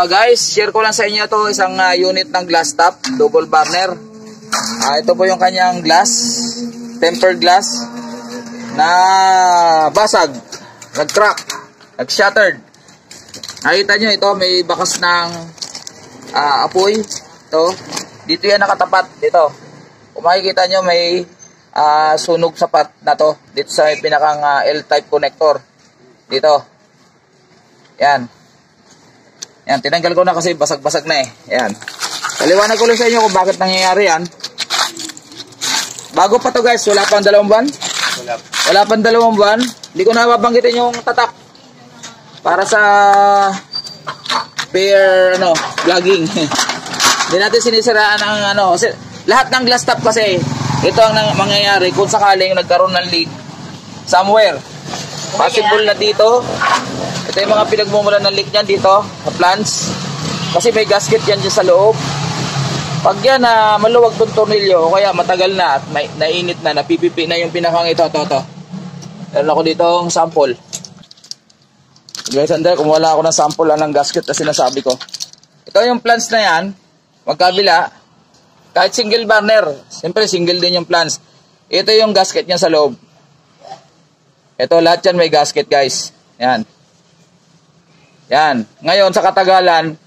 Guys, share ko lang sa inyo to isang unit ng glass top, double burner. Ito po yung kanyang glass, tempered glass na basag, nag-crack, nag-shattered. Nakita nyo ito, may bakas ng apoy. Ito, dito yan nakatapat, dito. Kung makikita nyo, may sunog sapat na to, dito sa pinakang L-type connector. Dito. Yan. Yan, tinanggal ko na kasi basag-basag na eh. Yan. Paliwanag ko lang sa inyo kung bakit nangyayari yan. Bago pa to guys, wala pang 2 buwan. Wala pang 2 buwan. Hindi ko na babanggitin yung tatak. Para sa pair, vlogging. Hindi natin sinisiraan ang kasi lahat ng glass top kasi, ito ang mangyayari kung sakaling nagkaroon ng leak somewhere. Possible na dito. Ito yung mga pinagmumulan ng leak niyan dito sa plants. Kasi may gasket yan dyan sa loob. Pag yan maluwag tong tornilyo o kaya matagal na at nainit na, napipipi na yung pinakang ito. Meron ako dito ang sample. Guys, kung wala ako ng sample ng gasket na sinasabi ko. Ito yung plants na yan. Magkabila. Kahit single burner. Siyempre single din yung plants. Ito yung gasket niya sa loob. Ito lahat yan may gasket guys. Yan. Yan. Ngayon sa katagalan,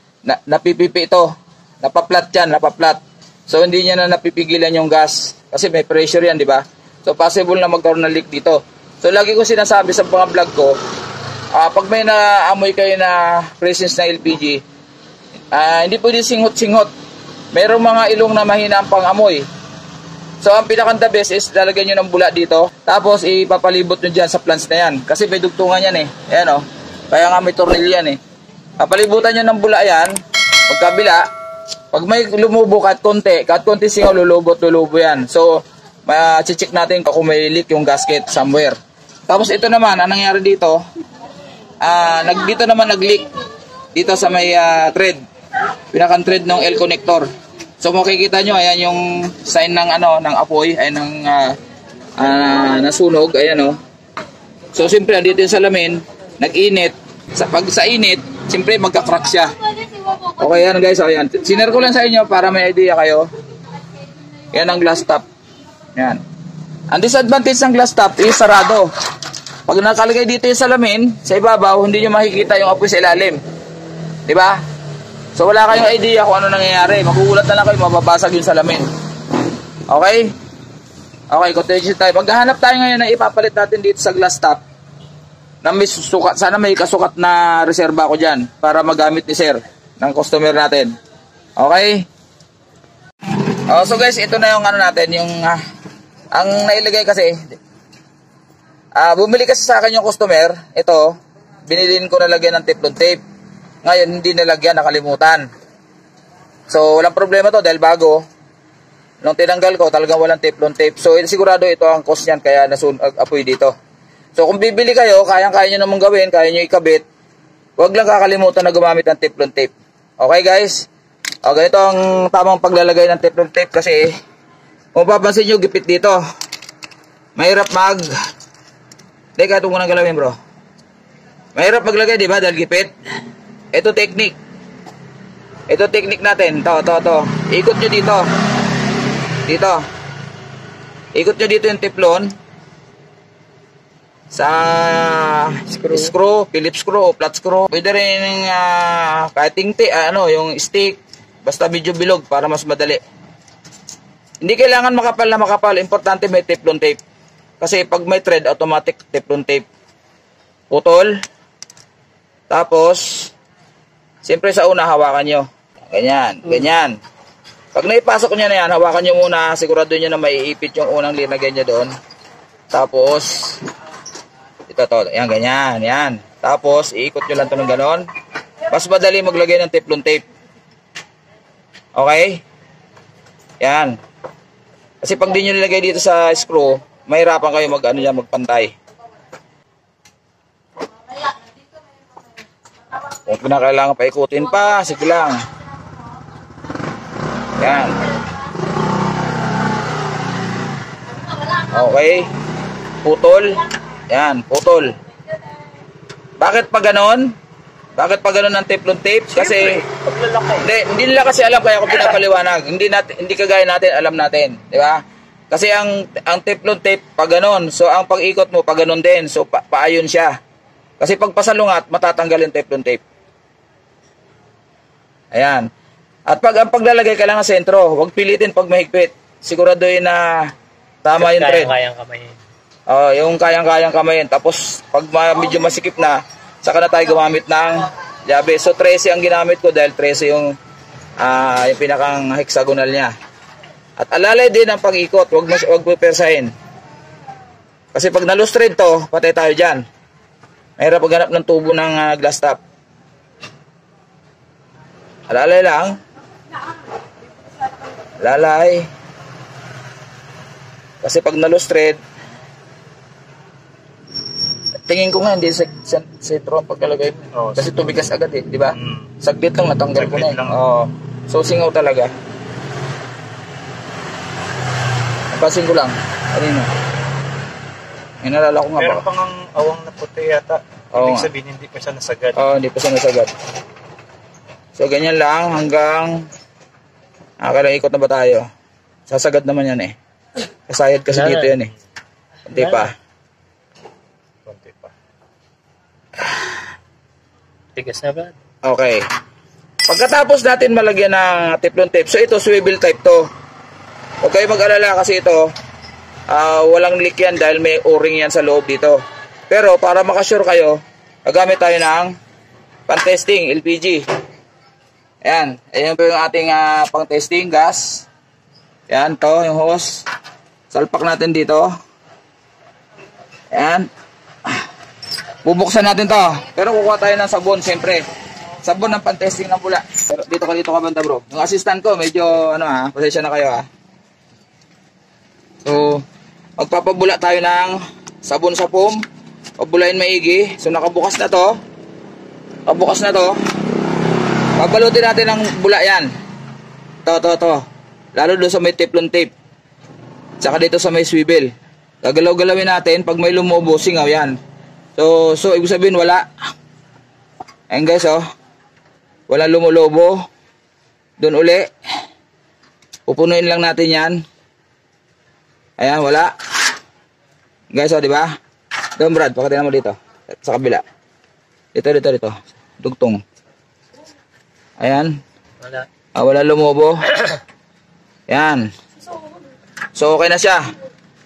napipipi ito. Napaplat yan, napaplat. So hindi niya na napipigilan yung gas. Kasi may pressure yan, di ba? So possible na magkaroon ng leak dito. So lagi ko sinasabi sa mga vlog ko, pag may naamoy kayo na presence na LPG, hindi pwede singhot-singhot. Merong mga ilong na mahina ang pang-amoy. So ang pinakang the best is lalagyan nyo ng bula dito. Tapos ipapalibot nyo dyan sa plants na yan. Kasi may dugtungan yan eh. Ayan o. Kaya nga may tornilyo yan eh. Papalibutan nyo ng bula yan. Pagkabila, pag may lumubo kahit konti singaw, lulubo yan. So, check natin kung may leak yung gasket somewhere. Tapos ito naman, ang nangyari dito, dito naman nag-leak. Dito sa may thread. Pinakang thread ng L connector. So, makikita nyo, ayan yung sign ng, ng apoy, ayan ng nasunog, ayan o. So, siyempre, dito yung salamin, nag-init. Pag sa init, siyempre, magka-crack siya. Okay, yan guys, ayan. Sinare ko lang sa inyo para may idea kayo. Yan ang glass top. Yan. Ang disadvantage ng glass top is sarado. Pag nakalagay dito yung salamin, sa ibabaw, hindi nyo makikita yung apoy sa ilalim. Diba? So wala kayong idea kung ano nangyayari. Magugulat na lang kayo, mababasag yung salamin. Okay? Okay, continue tayo. Maghahanap tayo ngayon na ipapalit natin dito sa glass top. Na may sukat, sana may kasukat na reserba ko dyan para magamit ni sir ng customer natin. Okay? So guys, ito na yung natin, yung ang nailagay kasi bumili kasi sa akin yung customer. Ito, binilin ko na lagyan ng teflon tape. Ngayon hindi nalagyan, nakalimutan. So walang problema to dahil bago. Nung tinanggal ko, talagang walang teflon tape. So sigurado ito ang cost niyan kaya nasunog apoy dito. So kung bibili kayo, kaya nyo namang gawin, kaya nyo ikabit, huwag lang kakalimutan na gumamit ng teflon tape. Okay guys? Ganito ang tamang paglalagay ng teflon tape kasi kung papansin nyo, gipit dito. Mahirap Teka, ito muna galawin bro. Mahirap maglagay, di ba? Dahil gipit. Ito technique. Ito technique natin. Ito. Ikot nyo dito. Dito. Ikot nyo dito yung teflon. Sa screw, Phillips screw o flat screw. Pwede rin kahit yung stick. Basta medyo bilog para mas madali. Hindi kailangan makapal na makapal. Importante may teflon tape. Kasi pag may thread, automatic teflon tape. Putol. Tapos, siyempre sa una, hawakan nyo. Ganyan. Pag naipasok nyo na yan, hawakan nyo muna. Sigurado nyo na maiipit yung unang linagay nyo doon. Tapos, ito, yan, ganyan, yan. Tapos, iikot nyo lang ito ng ganon. Mas madali maglagay ng teflon tape. Okay? Yan. Kasi pag di nyo nilagay dito sa screw, mahirapan kayo magpantay. Kung pinakailangan paikutin pa, sige lang. Yan. Okay. Putol. Yan, putol. Bakit pa ganon? Bakit pa ganun ang teflon tape? Kasi Paglalaki. hindi nila kasi alam, kaya ako pinapaliwanag. Hindi kagaya natin, alam natin, di ba? Kasi ang teflon tape pag ganun. So ang pag-ikot mo pag ganun din. So paayon siya. Kasi pag pasalungat, matatanggal yung teflon tape. Ayan. At ang paglalagay kailangan sentro. Huwag pilitin pag mahigpit. Siguraduhin na tama yung thread. Kayang kamayin. Yung kayang-kayang kamayin. Tapos pag medyo masikip na, saka na tayo gumamit ng llabe. So 13 ang ginamit ko dahil 13 yung pinakang hexagonal niya. At alalay din ang pag-ikot, wag mo persahin. Kasi pag na-loose thread to, patay tayo dyan. Mahirap maghanap ng tubo ng glass top. Alalay lang. Alalay. Kasi pag na-loose thread, tingin ko nga hindi sentro ang pagkalagay. Kasi tubigas agad di ba? Saglit lang natanggal ko na So singaw talaga. Napasin ko lang. Kanina. Inalala ko nga meron pang ang awang na puti yata. Ibig sabihin hindi pa siya nasagad. Hindi pa siya nasagad. So ganyan lang hanggang kailang ikot na ba tayo? Sasagad naman yan Kasayad kasi dito yan Hindi pa. Tigas na ba? Okay. Pagkatapos natin malagyan ng teflon tape, so ito swivel type to. Huwag kayo mag-alala kasi ito, walang leak yan dahil may o-ring yan sa loob dito. Pero para makasure kayo, gagamit tayo ng pang-testing, LPG. Ayan. Ayan po yung ating pang-testing gas. Ayan, to yung hose. Salpak natin dito. Ayan. Bubuksan natin to. Pero kukuha tayo ng sabon, siyempre. Sabon ng pan-testing ng bula. Pero dito ka banda bro. Yung assistant ko, medyo pasensya na kayo So, magpapabula tayo ng sabon sa foam. Pabulain maigi. So, nakabukas na to. Pabalutin natin ng bula yan. To. Lalo doon sa may teflon tape. Tsaka dito sa may swivel. Gagalaw-galawin natin. Pag may lumubo, singaw yan. So ibig sabihin wala. Ayan guys wala lumulobo. Doon uli. Pupunuin lang natin yan. Ayan, wala. Guys, di ba? Doon Brad, pakatin mo dito. Sa kabila. Dito. Dugtong. Ayan. Wala. Wala lumubo. Ayan. So okay na siya.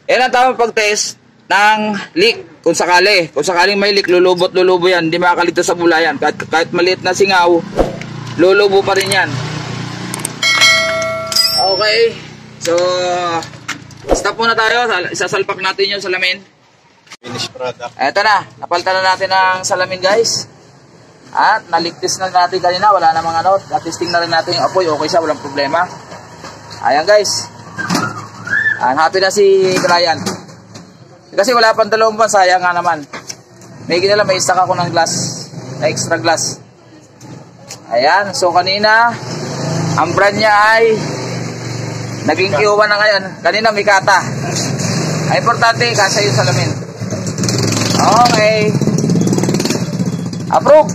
Yan ang tamang pag-test ng leak. Kung sakaling may leak, lulubo yan. Hindi makakaligtas sa bula yan. Kahit maliit na singaw, lulubo pa rin yan. Okay. So, stop muna tayo. Isasalpak natin yung salamin. Finished product. Eto na. Napalitan na natin ang salamin guys. At naligtis na natin kanina. Wala namang Testing na rin natin yung apoy. Okay siya. Walang problema. Ayan guys. Happy na si Brian. Kasi wala pang 2 buwan, sayang nga naman. May stock ako ng glass, na extra glass. Ayan, so kanina, ang brand niya ay naging Q1 na ngayon. Kanina Mikata. Ay importante, kasi yung salamin. Okay. Approve.